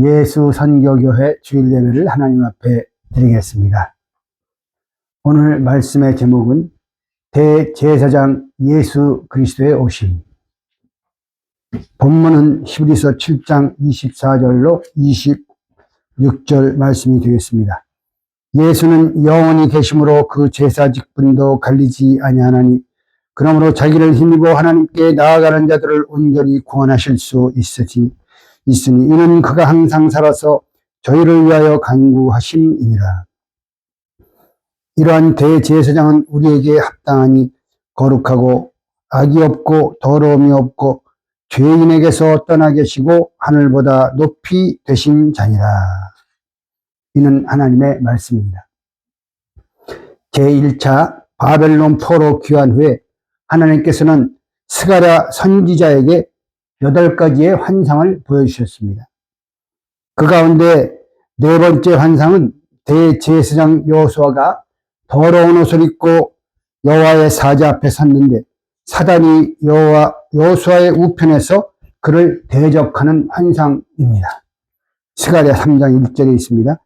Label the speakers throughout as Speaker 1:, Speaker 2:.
Speaker 1: 예수 선교교회 주일 예배를 하나님 앞에 드리겠습니다. 오늘 말씀의 제목은 대제사장 예수 그리스도의 오심. 본문은 히브리서 7장 24절로 26절 말씀이 되겠습니다. 예수는 영원히 계심으로 그 제사 직분도 갈리지 아니하나니 그러므로 자기를 힘입어 하나님께 나아가는 자들을 온전히 구원하실 수 있으니 이는 그가 항상 살아서 저희를 위하여 간구하심이니라. 이러한 대제사장은 우리에게 합당하니 거룩하고 악이 없고 더러움이 없고 죄인에게서 떠나 계시고 하늘보다 높이 되신 자니라. 이는 하나님의 말씀입니다. 제1차 바벨론 포로 귀환 후에 하나님께서는 스가랴 선지자에게 8가지의 환상을 보여주셨습니다. 그 가운데 네 번째 환상은 대제사장 여호수아가 더러운 옷을 입고 여호와의 사자 앞에 섰는데 사단이 여호수아의 우편에서 그를 대적하는 환상입니다. 스가랴 3장 1절에 있습니다.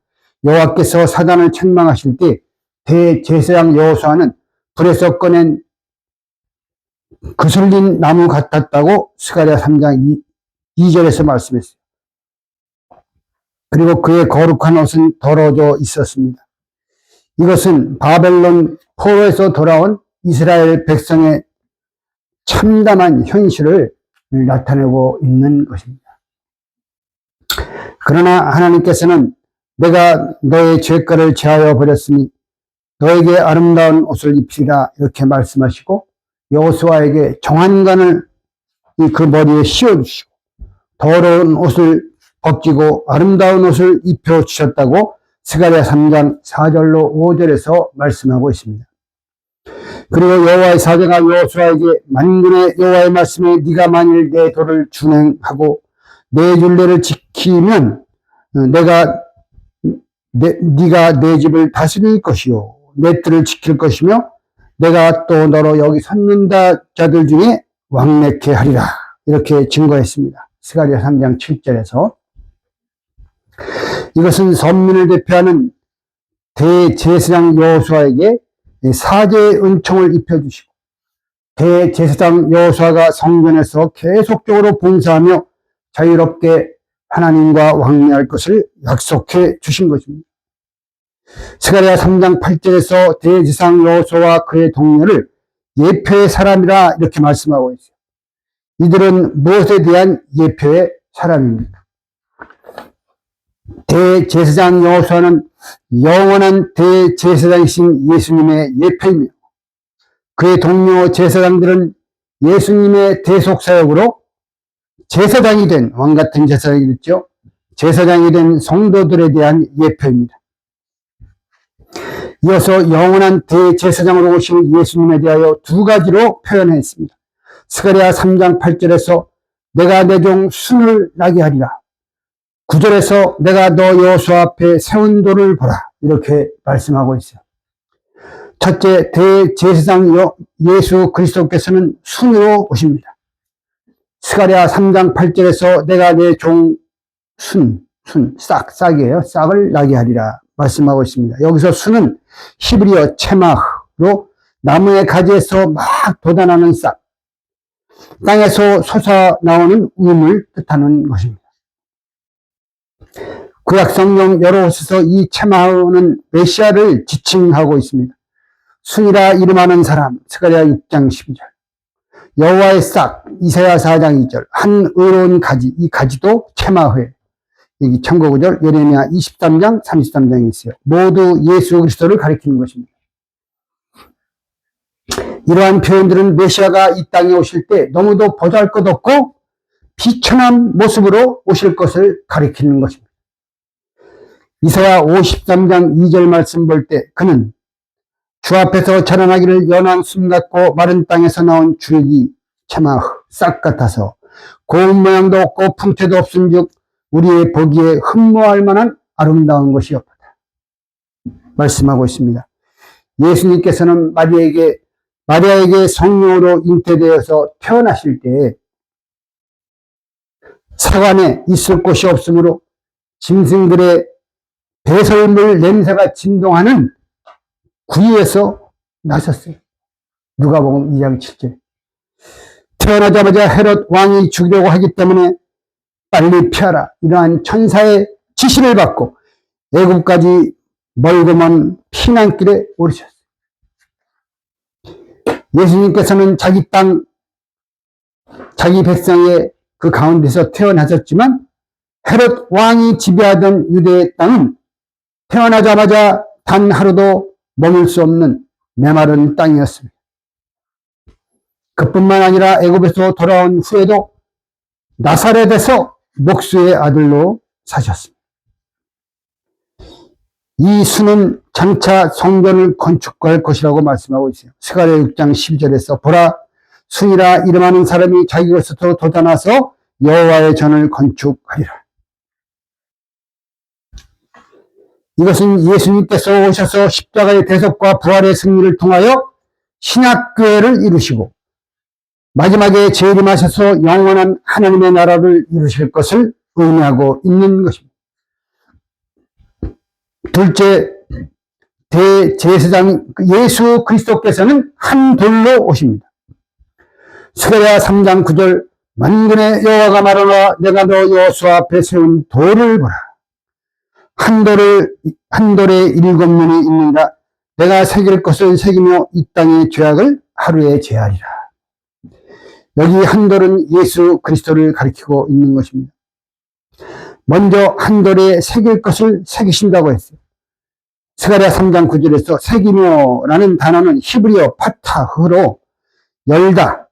Speaker 1: 여호와께서 사단을 책망하실 때 대제사장 여호수아는 불에서 꺼낸 그슬린 나무 같았다고 스가랴 3장 2절에서 말씀했어요. 그리고 그의 거룩한 옷은 더러워져 있었습니다. 이것은 바벨론 포로에서 돌아온 이스라엘 백성의 참담한 현실을 나타내고 있는 것입니다. 그러나 하나님께서는 내가 너의 죄가를 제하여 버렸으니 너에게 아름다운 옷을 입히라 이렇게 말씀하시고 여호수아에게 정한관을 그 머리에 씌워주시고 더러운 옷을 벗기고 아름다운 옷을 입혀주셨다고 스가랴 3장 4절로 5절에서 말씀하고 있습니다. 그리고 여호와의 사자가 여호수아에게 만군의 여호와의 말씀에 네가 만일 내 도를 준행하고 내 율례를 지키면 네가 내 집을 다스릴 것이요 내 뜰을 지킬 것이며 내가 또 너로 여기 섰는 자들 중에 왕래케 하리라 이렇게 증거했습니다. 스가랴 3장 7절에서 이것은 선민을 대표하는 대제사장 여호수아에게 사제의 은총을 입혀주시고 대제사장 여호수아가 성전에서 계속적으로 봉사하며 자유롭게 하나님과 왕래할 것을 약속해 주신 것입니다. 스가랴 3장 8절에서 대제사장 여호수아와 그의 동료를 예표의 사람이라 이렇게 말씀하고 있어요. 이들은 무엇에 대한 예표의 사람입니까? 대제사장 여호수아는 영원한 대제사장이신 예수님의 예표이며 그의 동료 제사장들은 예수님의 대속사역으로 제사장이 된 왕같은 제사장이 됐죠. 제사장이 된 성도들에 대한 예표입니다. 이어서 영원한 대제사장으로 오신 예수님에 대하여 두 가지로 표현했습니다. 스가랴 3장 8절에서 내가 내 종 순을 나게 하리라. 9절에서 내가 너 여호수아 앞에 세운 돌을 보라. 이렇게 말씀하고 있어요. 첫째, 대제사장 예수 그리스도께서는 순으로 오십니다. 스가랴 3장 8절에서 내가 내 종 싹이에요. 싹을 나게 하리라 말씀하고 있습니다. 여기서 순은 히브리어 체마흐로 나무의 가지에서 막 돋아나는 싹, 땅에서 솟아나오는 음을 뜻하는 것입니다. 구약 성경 여러 곳에서 이 체마흐는 메시아를 지칭하고 있습니다. 순이라 이름하는 사람, 스가랴 6장 12절. 여호와의 싹, 이사야 4장 2절. 한 의로운 가지, 이 가지도 체마흐예요. 여기 청거구절, 예레미야 23장 33장에 있어요. 모두 예수 그리스도를 가리키는 것입니다. 이러한 표현들은 메시아가 이 땅에 오실 때 너무도 보잘것없고 비천한 모습으로 오실 것을 가리키는 것입니다. 이사야 53장 2절 말씀 볼 때 그는 주 앞에서 자라나기를 연한 숨 같고 마른 땅에서 나온 줄기 체마흐 싹 같아서 고운 모양도 없고 풍채도 없은즉 우리의 보기에 흠모할 만한 아름다운 것이었다. 말씀하고 있습니다. 예수님께서는 마리아에게 성령으로 잉태되어서 태어나실 때 사관에 있을 곳이 없으므로 짐승들의 배설물 냄새가 진동하는 구유에서 나섰어요. 누가복음 2장 7절. 태어나자마자 헤롯 왕이 죽이려고 하기 때문에 빨리 피하라. 이러한 천사의 지시를 받고 애굽까지 멀고 먼 피난길에 오르셨어요. 예수님께서는 자기 땅, 자기 백성의 그 가운데서 태어나셨지만 헤롯 왕이 지배하던 유대의 땅은 태어나자마자 단 하루도 머물 수 없는 메마른 땅이었습니다. 그뿐만 아니라 애굽에서 돌아온 후에도 나사렛에서 목수의 아들로 사셨습니다. 이 수는 장차 성전을 건축할 것이라고 말씀하고 있어요. 스가랴 6장 12절에서 보라, 순이라 이름하는 사람이 자기 것으로 돋아나서 여호와의 전을 건축하리라. 이것은 예수님께서 오셔서 십자가의 대속과 부활의 승리를 통하여 신약교회를 이루시고 마지막에 재림하셔서 영원한 하나님의 나라를 이루실 것을 의미하고 있는 것입니다. 둘째, 대제사장 예수 그리스도께서는 한 돌로 오십니다. 스가랴 3장 9절, 만군의 여호와가 말하노라 내가 너 여호수아 앞에 세운 돌을 보라. 한 돌에 7면이 있는가. 내가 새길 것을 새기며 이 땅의 죄악을 하루에 제하리라. 여기 한 돌은 예수 그리스도를 가리키고 있는 것입니다. 먼저 한 돌에 새길 것을 새기신다고 했어요. 스가랴 3장 9절에서 새기며라는 단어는 히브리어 파타흐로 열다,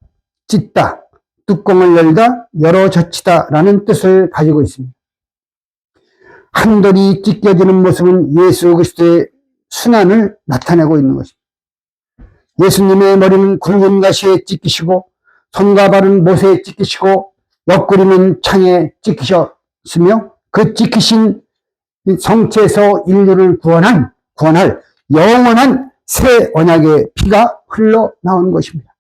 Speaker 1: 찢다, 뚜껑을 열다, 열어젖히다 라는 뜻을 가지고 있습니다. 한 돌이 찢겨지는 모습은 예수 그리스도의 순환을 나타내고 있는 것입니다. 예수님의 머리는 굵은 가시에 찢기시고 손과 발은 못에 찢기시고 옆구리는 창에 찢기셨으며 그 찢기신 성체에서 인류를 구원할 영원한 새 언약의 피가 흘러나온 것입니다.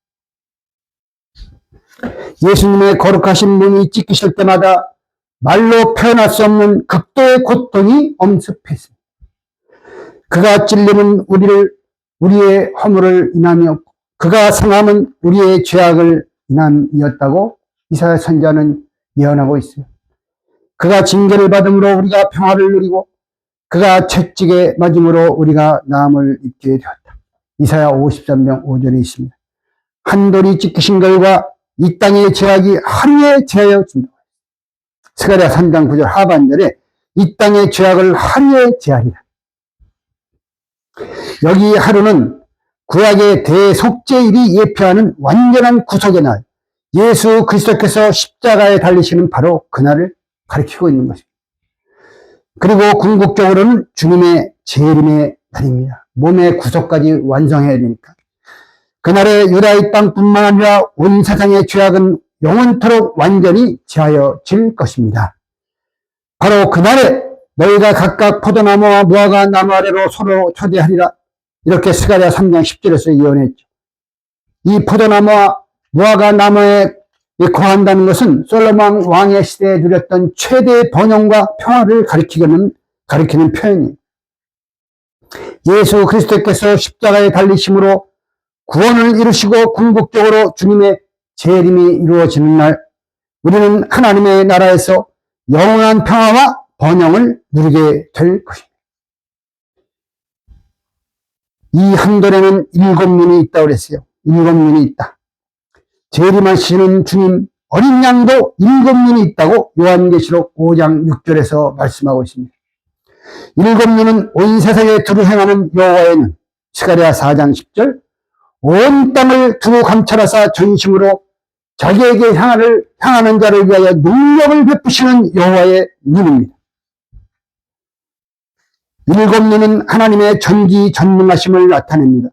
Speaker 1: 예수님의 거룩하신 몸이 찢기실 때마다 말로 표현할 수 없는 극도의 고통이 엄습했습니다. 그가 찔림은 우리의 허물을 인함이었고 그가 상함은 우리의 죄악을 인함이었다고 이사야 선지자는 예언하고 있어요. 그가 징계를 받음으로 우리가 평화를 누리고 그가 채찍에 맞음으로 우리가 나음을 입게 되었다. 이사야 53장 5절에 있습니다. 한 돌이 찢기신 결과 이 땅의 죄악이 하루에 제하여진다. 스가랴 3장 9절 하반절에 이 땅의 죄악을 하루에 제하리라. 여기 하루는 구약의 대속죄일이 예표하는 완전한 구속의 날, 예수 그리스도께서 십자가에 달리시는 바로 그날을 가리키고 있는 것입니다. 그리고 궁극적으로는 주님의 재림의 날입니다. 몸의 구속까지 완성해야 되니까. 그날에 유다의 땅뿐만 아니라 온 세상의 죄악은 영원토록 완전히 제하여질 것입니다. 바로 그날에 너희가 각각 포도나무와 무화과 나무 아래로 서로 초대하리라. 이렇게 스가랴 3장 10절에서 예언했죠. 이 포도나무와 무화과 나무에 거한다는 것은 솔로몬 왕의 시대에 누렸던 최대의 번영과 평화를 가리키는 표현이에요. 예수 그리스도께서 십자가에 달리심으로 구원을 이루시고 궁극적으로 주님의 재림이 이루어지는 날, 우리는 하나님의 나라에서 영원한 평화와 번영을 누리게 될 것입니다. 이 한 돌에는 7면이 있다고 그랬어요. 7면이 있다. 재림하시는 주님 어린 양도 7면이 있다고 요한계시록 5장 6절에서 말씀하고 있습니다. 7면은 온 세상에 두루 행하는 여호와의 눈, 스가랴 4장 10절, 온 땅을 두루 감찰하사 전심으로 자기에게 향하는 자를 위하여 능력을 베푸시는 여호와의 눈입니다. 7면은 하나님의 전지전능하심을 나타냅니다.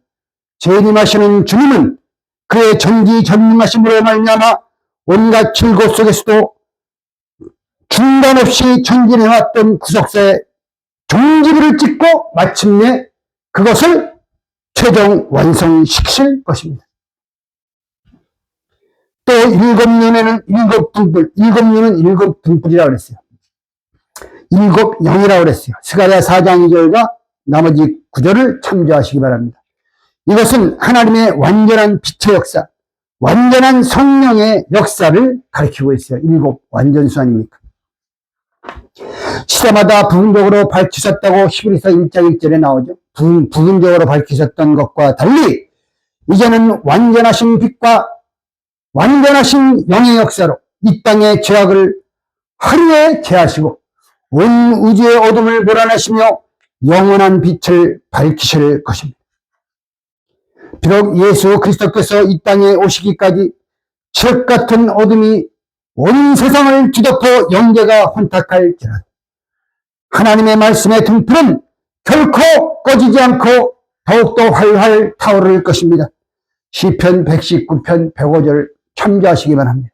Speaker 1: 재림하시는 주님은 그의 전지전능하심으로 말미암아 온갖 질고 속에서도 중단 없이 전진해왔던 구속사의 종지부를 찍고 마침내 그것을 최종 완성시킬 것입니다. 또 일곱 년에는 일곱 등불, 일곱 년은 일곱 등불이라고 그랬어요. 일곱 영이라고 그랬어요. 스가랴 4장 2절과 나머지 구절을 참조하시기 바랍니다. 이것은 하나님의 완전한 빛의 역사, 완전한 성령의 역사를 가리키고 있어요. 일곱 완전수 아닙니까? 시대마다 부분적으로 밝히셨다고 히브리서 1장 1절에 나오죠. 부분적으로 밝히셨던 것과 달리 이제는 완전하신 빛과 완전하신 영의 역사로 이 땅의 죄악을 하루에 제하시고 온 우주의 어둠을 몰아내시며 영원한 빛을 밝히실 것입니다. 비록 예수 그리스도께서 이 땅에 오시기까지 칠흑 같은 어둠이 온 세상을 뒤덮어 영계가 혼탁할지라도 하나님의 말씀의 등불은 결코 꺼지지 않고 더욱더 활활 타오를 것입니다. 시편 119편 105절 참조하시기 바랍니다.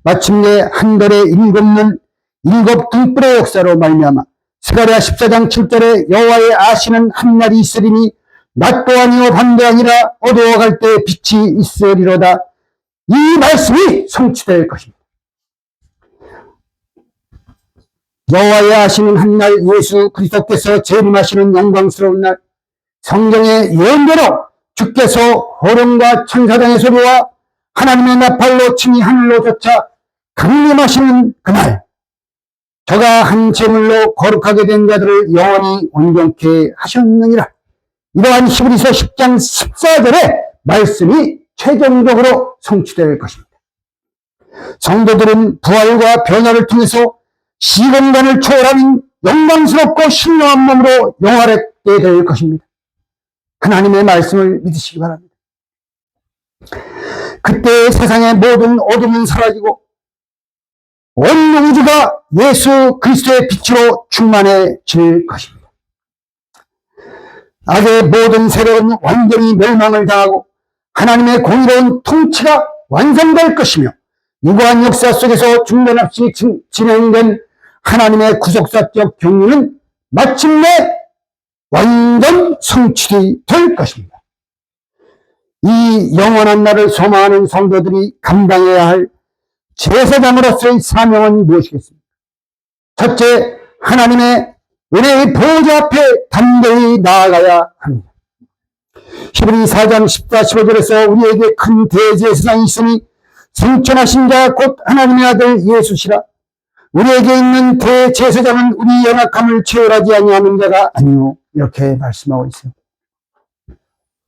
Speaker 1: 마침내 한 달에 일곱 년 일곱 등불의 역사로 말미암아 스가랴 14장 7절에 여호와의 아시는 한 날이 있으리니 낮도 아니요 밤도 아니라 어두워갈 때 빛이 있으리로다. 이 말씀이 성취될 것입니다. 여호와의 아시는 한 날, 예수 그리스도께서 재림하시는 영광스러운 날, 성경의 예언대로 주께서 호령과 천사장의 소리와 하나님의 나팔로 친히 하늘로 쫓아 강림하시는 그날, 저가 한 제물로 거룩하게 된 자들을 영원히 온전케 하셨느니라. 이러한 히브리서 10장 14절의 말씀이 최종적으로 성취될 것입니다. 성도들은 부활과 변화를 통해서 시공간을 초월하는 영광스럽고 신령한 몸으로 영화롭게 될 것입니다. 하나님의 말씀을 믿으시기 바랍니다. 그때 세상의 모든 어둠은 사라지고 온 우주가 예수 그리스도의 빛으로 충만해질 것입니다. 악의 모든 세력은 완전히 멸망을 당하고 하나님의 공의로운 통치가 완성될 것이며 유구한 역사 속에서 중단 없이 진행된 하나님의 구속사적 경륜은 마침내 완전 성취될 것입니다. 이 영원한 날을 소망하는 성도들이 감당해야 할 제사장으로서의 사명은 무엇이겠습니까? 첫째, 하나님의 은혜의 보좌 앞에 담대히 나아가야 합니다. 히브리 4장 14, 15절에서 우리에게 큰 대제사장이 있으니 승천하신 자 곧 하나님의 아들 예수시라. 우리에게 있는 대제사장은 우리 연약함을 체월하지 아니하는 자가 아니오. 이렇게 말씀하고 있어요.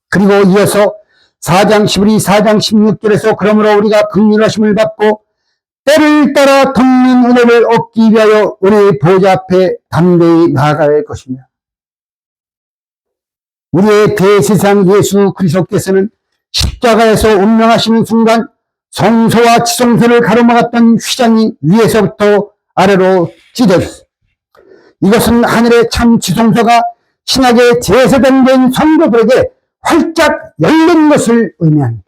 Speaker 1: 그리고 이어서 4장 11, 4장 16절에서 그러므로 우리가 긍휼하심을 받고 때를 따라 돕는 은혜를 얻기 위하여 은혜의 보좌 앞에 담대히 나아갈 것이며 우리의 대제사장 예수 그리스도께서는 십자가에서 운명하시는 순간 성소와 지성소를 가로막았던 휘장이 위에서부터 아래로 찢어졌습니다. 이것은 하늘의 참 지성소가 신약의 제사장된 성도들에게 활짝 열린 것을 의미합니다.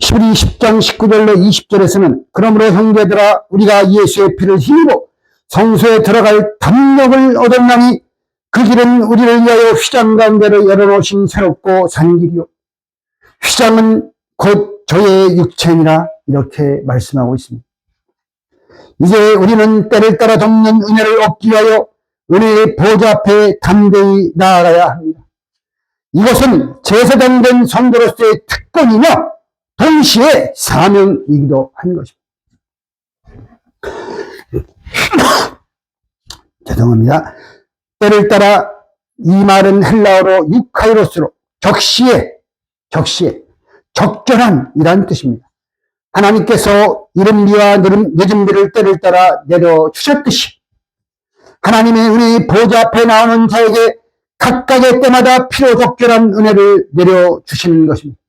Speaker 1: 히브리 10장 19절로 20절에서는 그러므로 형제들아 우리가 예수의 피를 힘입어 성소에 들어갈 담력을 얻었나니 그 길은 우리를 위하여 휘장 가운데로 열어놓으신 새롭고 산 길이요 휘장은 곧 저의 육체니라. 이렇게 말씀하고 있습니다. 이제 우리는 때를 따라 돕는 은혜를 얻기 위하여 은혜의 보좌 앞에 담대히 나아가야 합니다. 이것은 제사장된 성도로서의 특권이며 동시에 사명이기도 한 것입니다. 죄송합니다. 때를 따라 이 말은 헬라어로 유카이로스로 적시에 적절한 이란 뜻입니다. 하나님께서 이른비와 늦은비를 때를 따라 내려주셨듯이 하나님의 은혜의 보좌 앞에 나오는 자에게 각각의 때마다 필요 적절한 은혜를 내려주시는 것입니다.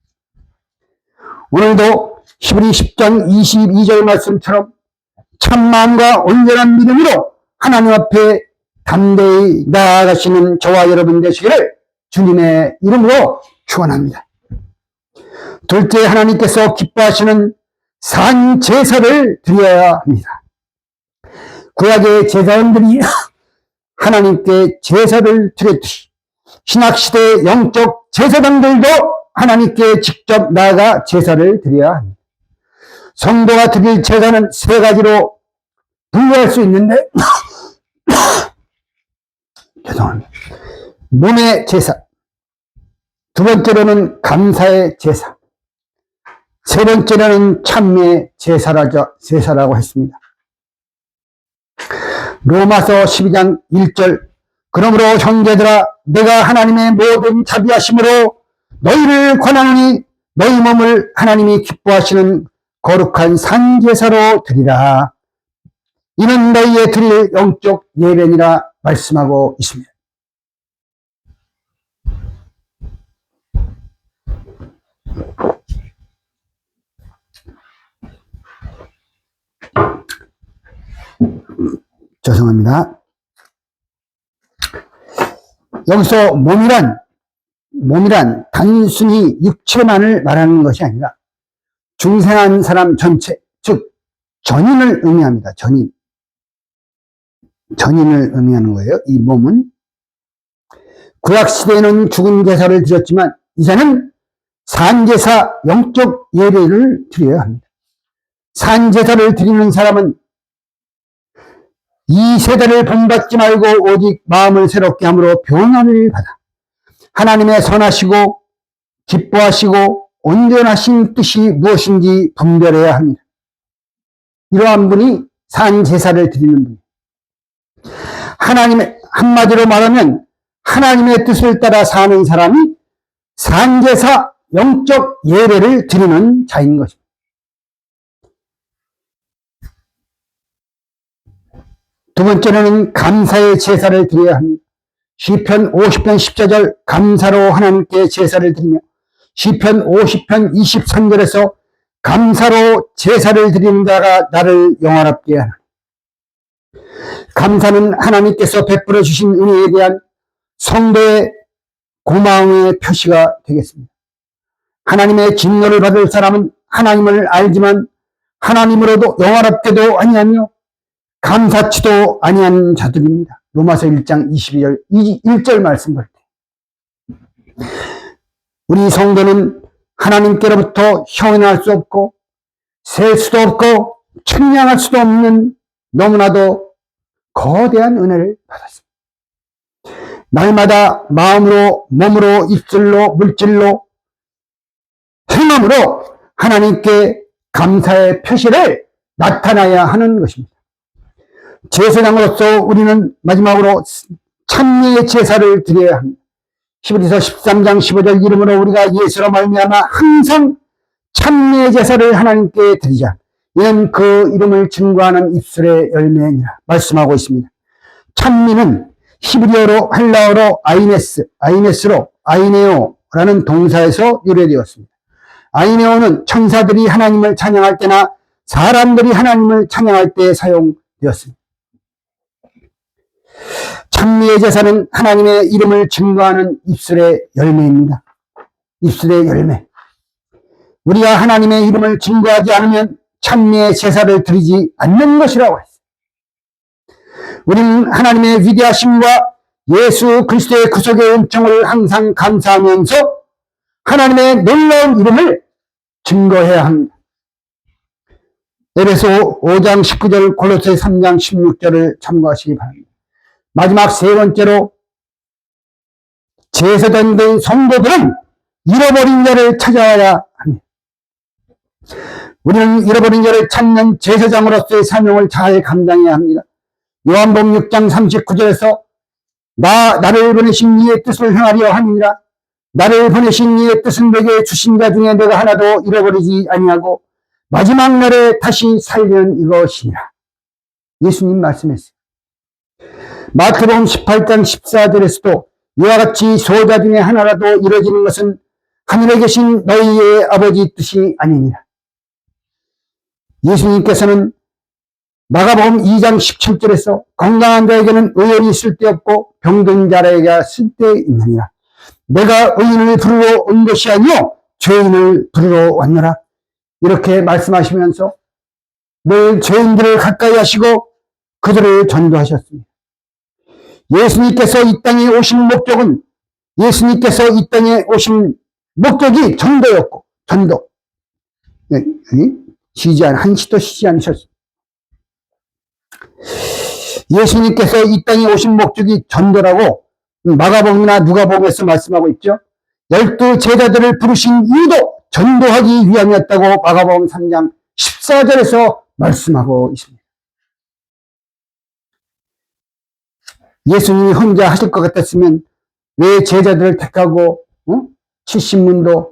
Speaker 1: 오늘도 히브리 10장 22절 말씀처럼 참마음과 온전한 믿음으로 하나님 앞에 담대히 나아가시는 저와 여러분 되시기를 주님의 이름으로 축원합니다. 둘째, 하나님께서 기뻐하시는 산 제사를 드려야 합니다. 구약의 제사장들이 하나님께 제사를 드렸듯이 신약시대의 영적 제사장들도 하나님께 직접 나아가 제사를 드려야 합니다. 성도가 드릴 제사는 세 가지로 분류할 수 있는데 죄송합니다. 몸의 제사, 두 번째로는 감사의 제사, 세 번째로는 찬미의 제사라고 했습니다. 로마서 12장 1절 그러므로 형제들아 내가 하나님의 모든 자비하심으로 너희를 권하노니 너희 몸을 하나님이 기뻐하시는 거룩한 산제사로 드리라. 이는 너희의 드릴 영적 예배니라 말씀하고 있습니다. 죄송합니다. 여기서 몸이란 단순히 육체만을 말하는 것이 아니라 중생한 사람 전체, 즉 전인을 의미합니다. 전인을 의미하는 거예요. 이 몸은 구약시대에는 죽은 제사를 드렸지만 이제는 산제사, 영적 예배를 드려야 합니다. 산제사를 드리는 사람은 이 세대를 본받지 말고 오직 마음을 새롭게 함으로 변화를 받아 하나님의 선하시고 기뻐하시고 온전하신 뜻이 무엇인지 분별해야 합니다. 이러한 분이 산제사를 드리는 분. 한마디로 말하면 하나님의 뜻을 따라 사는 사람이 산제사, 영적 예배를 드리는 자인 것입니다. 두 번째로는 감사의 제사를 드려야 합니다. 시편 50편 14절 감사로 하나님께 제사를 드리며 시편 50편 23절에서 감사로 제사를 드리는 자가 나를 영화롭게 하나. 감사는 하나님께서 베풀어 주신 은혜에 대한 성도의 고마움의 표시가 되겠습니다. 하나님의 진노를 받을 사람은 하나님을 알지만 하나님으로도 영화롭게도 아니하며 감사치도 아니한 자들입니다. 로마서 1장 22절 1절 말씀 볼 때 우리 성도는 하나님께로부터 형언할 수 없고 셀 수도 없고 측량할 수도 없는 너무나도 거대한 은혜를 받았습니다. 날마다 마음으로, 몸으로, 입술로, 물질로, 행함으로 하나님께 감사의 표시를 나타나야 하는 것입니다. 제사장으로서 우리는 마지막으로 찬미의 제사를 드려야 합니다. 히브리서 13장 15절 이름으로 우리가 예수로 말미암아 항상 찬미의 제사를 하나님께 드리자. 이는 그 이름을 증거하는 입술의 열매니라 말씀하고 있습니다. 찬미는 히브리어로 헬라어로 아이네스로 아이네오라는 동사에서 유래되었습니다. 아이네오는 천사들이 하나님을 찬양할 때나 사람들이 하나님을 찬양할 때 사용되었습니다. 찬미의 제사는 하나님의 이름을 증거하는 입술의 열매입니다. 입술의 열매. 우리가 하나님의 이름을 증거하지 않으면 찬미의 제사를 드리지 않는 것이라고 했습니다. 우리는 하나님의 위대하심과 예수 그리스도의 구속의 은총을 항상 감사하면서 하나님의 놀라운 이름을 증거해야 합니다. 에베소 5장 19절, 골로새 3장 16절을 참고하시기 바랍니다. 마지막 세 번째로 제사장 된 성도들은 잃어버린 자를 찾아와야 합니다. 우리는 잃어버린 자를 찾는 제사장으로서의 사명을 잘 감당해야 합니다. 요한복음 6장 39절에서 나를 보내신 이의 뜻을 행하려 함이니라. 나를 보내신 이의 뜻은 내게 주신 자 중에 내가 하나도 잃어버리지 아니하고 마지막 날에 다시 살리는 이것이니라. 예수님 말씀했어요. 마태복음 18장 14절에서도 이와 같이 소자 중에 하나라도 이루어지는 것은 하늘에 계신 너희의 아버지 뜻이 아니니라. 예수님께서는 마가복음 2장 17절에서 건강한 자에게는 의원이 쓸데없고 병든 자에게 쓸데있느니라. 내가 의인을 부르러 온 것이 아니요 죄인을 부르러 왔노라. 이렇게 말씀하시면서 늘 죄인들을 가까이 하시고 그들을 전도하셨습니다. 예수님께서 이 땅에 오신 목적은 예수님께서 이 땅에 오신 목적이 전도였고, 전도. 한시도 쉬지 않으셨어요. 예수님께서 이 땅에 오신 목적이 전도라고 마가복음이나 누가복음에서 말씀하고 있죠. 12 제자들을 부르신 이유도 전도하기 위함이었다고 마가복음 3장 14절에서 말씀하고 있습니다. 예수님이 혼자 하실 것 같았으면 왜 제자들을 택하고 70문도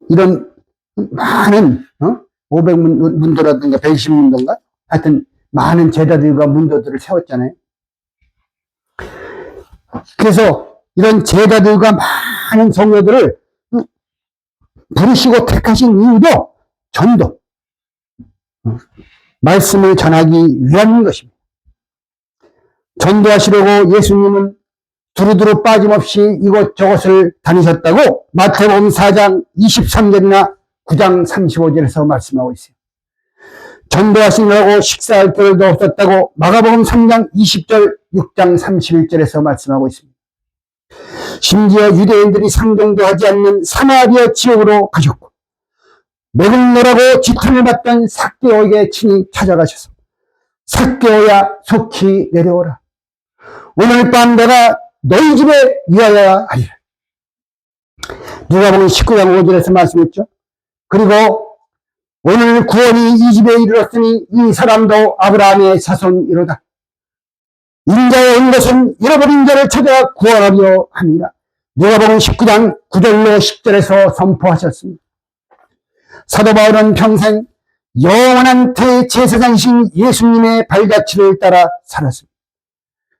Speaker 1: 이런 많은 500문도라든가 120문도인가 하여튼 많은 제자들과 문도들을 세웠잖아요. 그래서 이런 제자들과 많은 성도들을 부르시고 택하신 이유도 전도, 말씀을 전하기 위한 것입니다. 전도하시려고 예수님은 두루두루 빠짐없이 이곳저곳을 다니셨다고 마태복음 4장 23절이나 9장 35절에서 말씀하고 있어요. 전도하시려고 식사할 겨를도 없었다고 마가복음 3장 20절 6장 31절에서 말씀하고 있습니다. 심지어 유대인들이 상종도 하지 않는 사마리아 지역으로 가셨고 맥을 노라고 지탄을 받던 삭개오에게 친히 찾아가셔서 삭개오야 속히 내려오라. 오늘 밤 내가 너희 집에 위하여 하리라. 누가복음 19장 5절에서 말씀했죠. 그리고 오늘 구원이 이 집에 이르렀으니 이 사람도 아브라함의 자손이로다. 인자에 온 것은 잃어버린 자를 찾아 구원하려 합니다. 누가복음 19장 9절로 10절에서 선포하셨습니다. 사도 바울은 평생 영원한 대제사장이신 예수님의 발자취를 따라 살았습니다.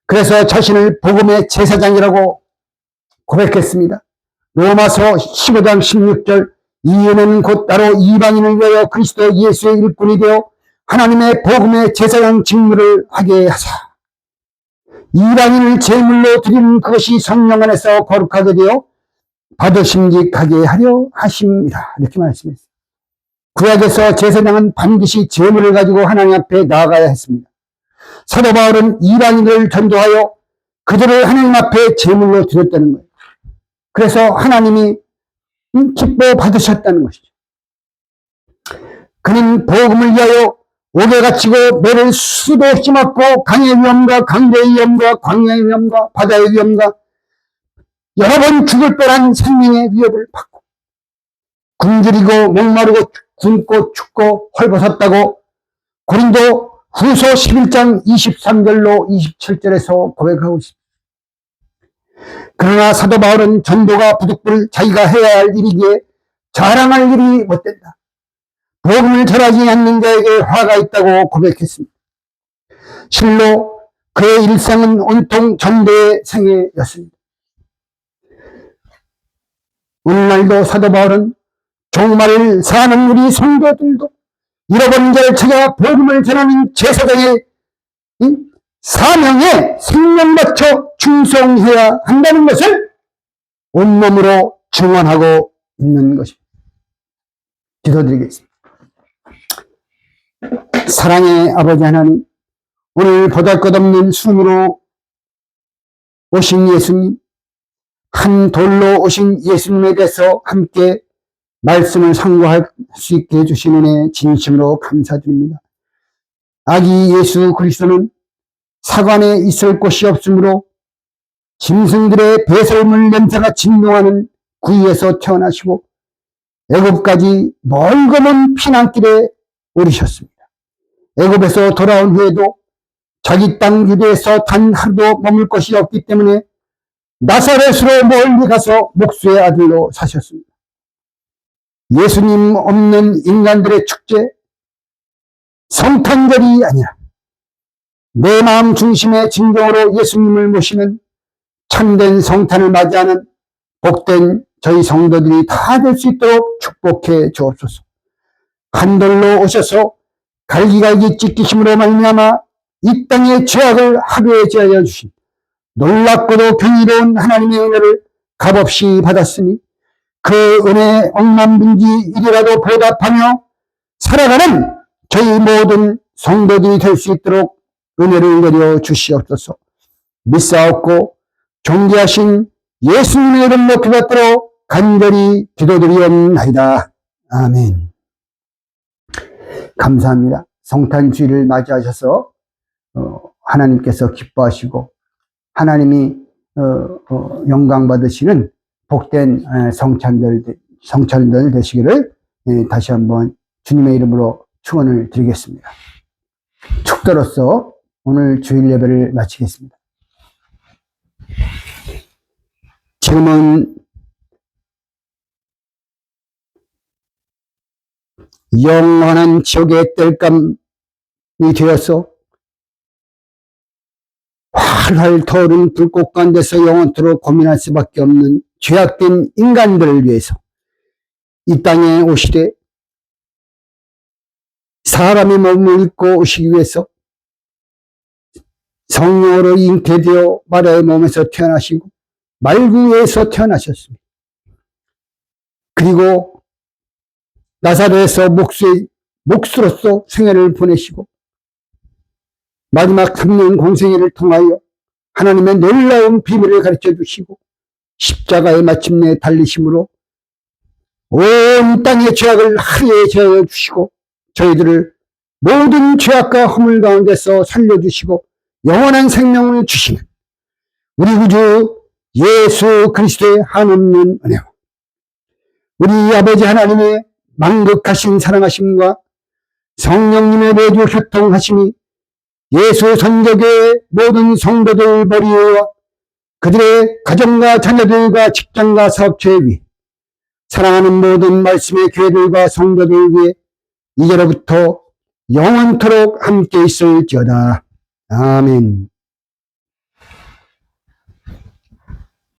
Speaker 1: 그래서 자신을 복음의 제사장이라고 고백했습니다. 로마서 15장 16절 이에는 곧 따로 이방인을 위하여 그리스도 예수의 일꾼이 되어 하나님의 복음의 제사장 직무를 하게 하사 이방인을 제물로 드리는 그것이 성령 안에서 거룩하게 되어 받으심직하게 하려 하십니다. 이렇게 말씀했습니다. 구약에서 제사장은 반드시 제물을 가지고 하나님 앞에 나아가야 했습니다. 사도 바울은 이방인을 전도하여 그들을 하나님 앞에 제물로 드렸다는 거예요. 그래서 하나님이 기뻐 받으셨다는 것이죠. 그는 복음을 위하여 옥에 갇히고 매를 수도 없이 맞고 강의 위험과 강도의 위험과 광야의 위험과 바다의 위험과 여러 번 죽을 뻔한 생명의 위협을 받고 굶주리고 목마르고 굶고 춥고 헐벗었다고 고린도 후서 11장 23절로 27절에서 고백하고 있습니다. 그러나 사도 바울은 전도가 부득불 자기가 해야 할 일이기에 자랑할 일이 못된다. 복음을 전하지 않는 자에게 화가 있다고 고백했습니다. 실로 그의 일생은 온통 전도의 생애였습니다. 오늘날도 사도 바울은 종말을 사는 우리 성도들도 잃어버린 자를 찾아 복음을 전하는 제사장의 사명에 생명 바쳐 충성해야 한다는 것을 온몸으로 증언하고 있는 것입니다. 기도드리겠습니다. 사랑의 아버지 하나님, 오늘 보잘것없는 숨으로 오신 예수님, 한 돌로 오신 예수님에 대해서 함께 말씀을 상고할 수 있게 해주신 은혜 진심으로 감사드립니다. 아기 예수 그리스도는 사관에 있을 곳이 없으므로 짐승들의 배설물 냄새가 진동하는 구유에서 태어나시고 애굽까지 멀거먼 피난길에 오르셨습니다. 애굽에서 돌아온 후에도 자기 땅 유대에서 단 하루도 머물 것이 없기 때문에 나사렛으로 멀리 가서 목수의 아들로 사셨습니다. 예수님 없는 인간들의 축제, 성탄절이 아니라 내 마음 중심의 진정으로 예수님을 모시는 참된 성탄을 맞이하는 복된 저희 성도들이 다 될 수 있도록 축복해 주옵소서. 한 돌로 오셔서 갈기갈기 찢기심으로 말미암아 이 땅의 죄악을 하루에 제하여 주신 놀랍고도 경이로운 하나님의 은혜를 값없이 받았으니 그 은혜 억만분지 1이라도 보답하며 살아가는 저희 모든 성도들이 될 수 있도록 은혜를 내려 주시옵소서. 믿사옵고 존귀하신 예수님의 이름 높이 받도록 간절히 기도드리옵나이다. 아멘. 감사합니다. 성탄주의를 맞이하셔서 하나님께서 기뻐하시고 하나님이 영광 받으시는 복된 성찬들 되시기를 다시 한번 주님의 이름으로 축원을 드리겠습니다. 축도로서 오늘 주일 예배를 마치겠습니다. 지금은 영원한 지옥의 땔감이 되어서 활활 타오르는 불꽃 가운데서 영원토록 고민할 수밖에 없는 죄악된 인간들을 위해서 이 땅에 오시되 사람의 몸을 입고 오시기 위해서 성령으로 잉태되어 마리아의 몸에서 태어나시고 말구에서 태어나셨습니다. 그리고 나사렛에서 목수로서 생애를 보내시고 마지막 3년 공생애를 통하여 하나님의 놀라운 비밀을 가르쳐 주시고 십자가에 마침내 달리심으로 온 땅의 죄악을 하루에 제하여 주시고 저희들을 모든 죄악과 허물 가운데서 살려주시고 영원한 생명을 주시는 우리 구주 예수 그리스도의 한없는 은혜와 우리 아버지 하나님의 만극하신 사랑하심과 성령님의 매주 교통하심이 예수 선교교의 모든 성도들 머리와 그들의 가정과 자녀들과 직장과 사업체에 위해 사랑하는 모든 말씀의 교회들과 성도들 위해 이제로부터 영원토록 함께 있을지어다. 아멘.